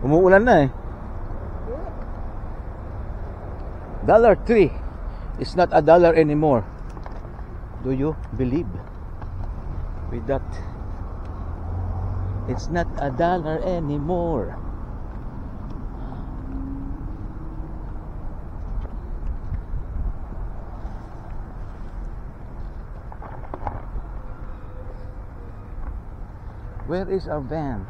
Umuulan na eh. $3 is not $1 anymore. Do you believe with that? It's not $1 anymore. Where is our van?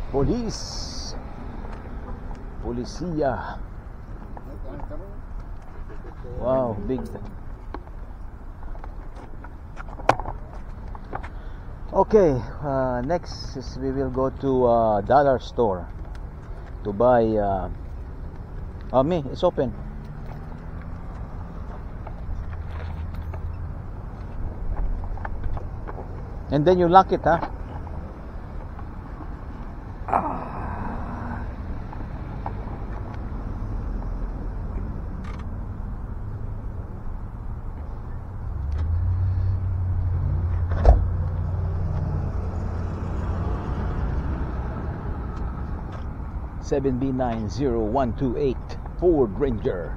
Police. Polisia. Wow, big. Okay, next is we will go to dollar store to buy it's open. And then you lock it, huh? $7B90128 Ford Ranger.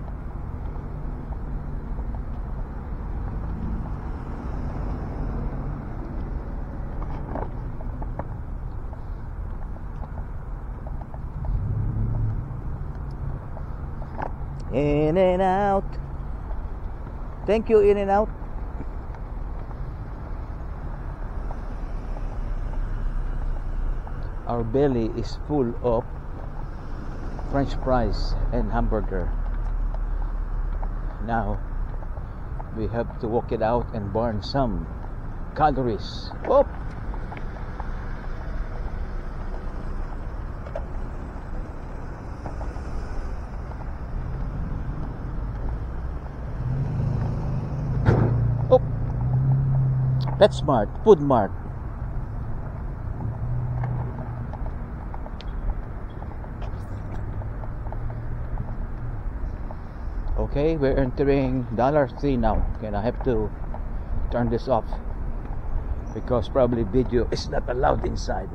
In and out. Thank you, In and Out. Our belly is full of French fries and hamburger. Now we have to walk it out and burn some calories. Oh. Oh. PetSmart, Food Mart. Okay, we're entering $3 now, and I have to turn this off because probably video is not allowed inside.